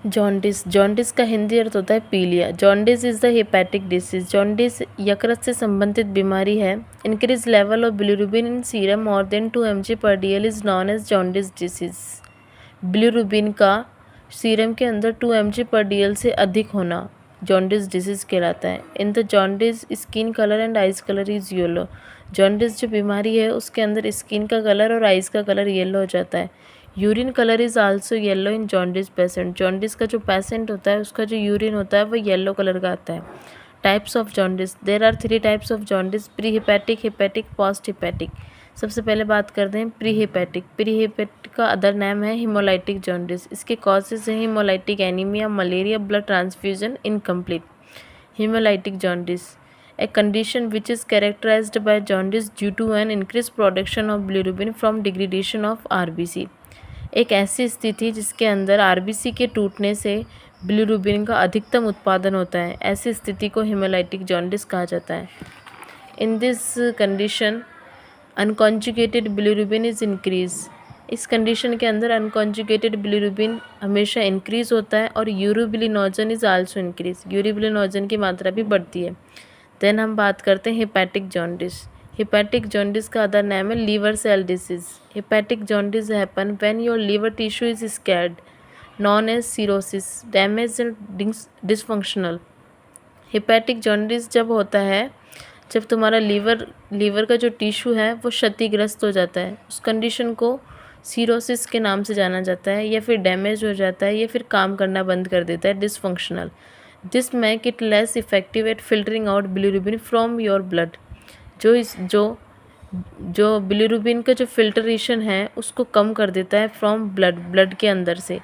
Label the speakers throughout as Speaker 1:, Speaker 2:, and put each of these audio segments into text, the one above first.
Speaker 1: Jaundice, jaundice का हिंदी अर्थ होता है पीलिया। Jaundice is the hepatic disease. Jaundice यकृत से संबंधित बीमारी है। Increase level of bilirubin in serum more than 2 mg पर DL is known as jaundice disease. Bilirubin का सीरम के अंदर 2 mg पर DL से अधिक होना जॉन्डिस डिसीज कहलाता है। In the jaundice skin colour and eyes colour is yellow. Jaundice जो बीमारी है उसके अंदर स्किन का कलर और आइज का कलर येलो हो जाता है। Urine colour is also yellow in jaundice patient. Jaundice का जो पेशेंट होता है उसका जो यूरिन होता है वो येलो कलर का आता है। Types of jaundice, there are 3 types of jaundice, pre hepatic, hepatic, post hepatic. सबसे पहले बात करते हैं प्री हिपैटिक। प्री हिपैटिक का अदर नेम है हिमोलाइटिक जॉन्डिस। इसके कॉजेज हैं hemolytic anaemia, malaria, blood transfusion incomplete. Hemolytic jaundice, a condition which is characterized by jaundice due to an increased production of bilirubin from degradation of RBC। एक ऐसी स्थिति जिसके अंदर RBC के टूटने से बिलिरुबिन का अधिकतम उत्पादन होता है, ऐसी स्थिति को हेमोलाइटिक जॉन्डिस कहा जाता है। In this condition unconjugated bilirubin is increase. इस कंडीशन के अंदर अनकॉन्जुगेटेड बिलिरुबिन हमेशा इंक्रीज होता है और urobilinogen is also increase. Urobilinogen की मात्रा भी बढ़ती है। देन हम बात करते हैं हेपेटिक जॉन्डिस। हेपेटिक जॉन्डिस का अदर नेम है liver cell disease. Hepatic jaundice happen when your liver tissue is scarred, known as cirrhosis, damage and dysfunctional. Hepatic jaundice जब होता है जब तुम्हारा लीवर का जो टिश्यू है वो क्षतिग्रस्त हो जाता है। उस कंडीशन को सीरोसिस के नाम से जाना जाता है, या फिर डैमेज हो जाता है, या फिर काम करना बंद कर देता है, dysfunctional. This make it less effective eight filtering out bilirubin from your blood. जो बिलिरुबिन का जो फिल्टरेशन है उसको कम कर देता है फ्रॉम ब्लड के अंदर से।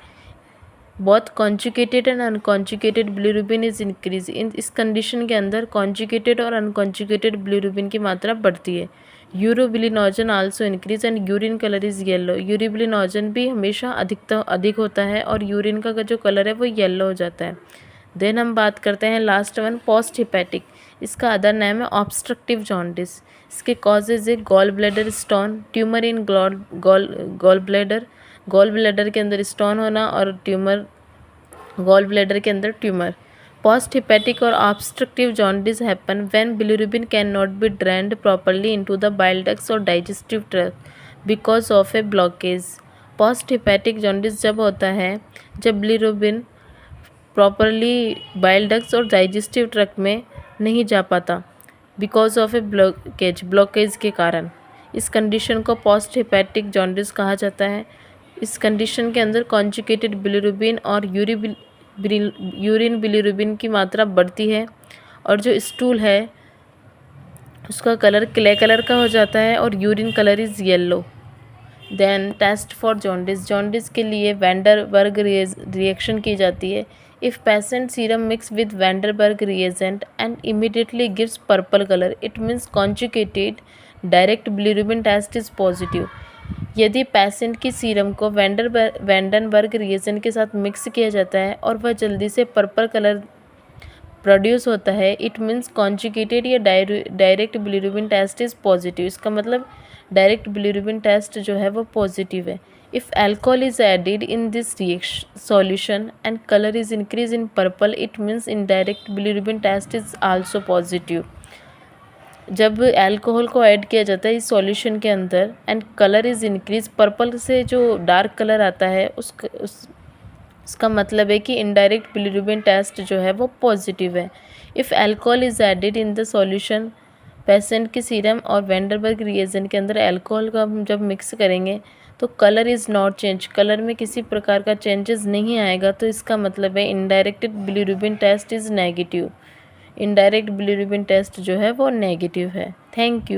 Speaker 1: बहुत conjugated and unconjugated bilirubin is increase. इस कंडीशन के अंदर कॉन्जुगेटेड और अनकॉन्जुगेटेड बिलिरुबिन की मात्रा बढ़ती है। Urobilinogen also increase and urine colour is yellow. Urobilinogen भी हमेशा अधिक होता है और यूरिन का जो कलर है वो येलो हो जाता है। देन हम बात करते हैं लास्ट वन, पोस्ट हिपैटिक। इसका अदर नेम है ऑब्स्ट्रक्टिव जॉन्डिस। इसके कॉजेज है gall bladder stone, tumour in gall bladder के अंदर स्टोन होना और गॉल ब्लैडर के अंदर ट्यूमर। पोस्ट हिपैटिक और obstructive jaundice happen when bilirubin can not be drained properly into the bile ducts और digestive tract because of a blockage. Post hepatic jaundice जब होता है जब बिलिरुबिन प्रॉपर्ली बाइल डक्ट्स और digestive tract में नहीं जा पाता, बिकॉज ऑफ ए ब्लॉकेज के कारण। इस कंडीशन को पोस्ट हिपैटिक जॉन्डिस कहा जाता है। इस कंडीशन के अंदर कॉन्जुगेटेड बिलिरुबिन और यूरिन बिलिरुबिन की मात्रा बढ़ती है और जो स्टूल है उसका कलर क्ले कलर का हो जाता है और urine colour is yellow. Then test for jaundice. Jaundice के लिए वैंडरबर्ग रिएक्शन की जाती है। If patient serum mix with van den Bergh reagent and immediately gives purple colour, it means conjugated direct bilirubin test is positive. यदि patient की serum को van den Bergh reagent के साथ मिक्स किया जाता है और वह जल्दी से पर्पल कलर प्रोड्यूस होता है, इट मीन्स कॉन्जुगेटेड या direct bilirubin test is positive. इसका मतलब डायरेक्ट बिलिरुबिन टेस्ट जो है वो पॉजिटिव है। If alcohol is added in this solution and colour is increase in purple, it means indirect bilirubin test is also positive. जब alcohol को add किया जाता है इस सॉल्यूशन के अंदर and colour is increase, purple से जो डार्क कलर आता है उसका मतलब है कि इनडायरेक्ट बिलिरुबिन टेस्ट जो है वो पॉजिटिव है। If alcohol is added in the solution, patient के सीरम और वैंडरबर्ग रिएजेंट के अंदर अल्कोहल का हम जब मिक्स करेंगे तो colour is not change, colour में किसी प्रकार का चेंजेस नहीं आएगा, तो इसका मतलब है indirect bilirubin test is negative. Indirect bilirubin test जो है वो नेगेटिव है। Thank you.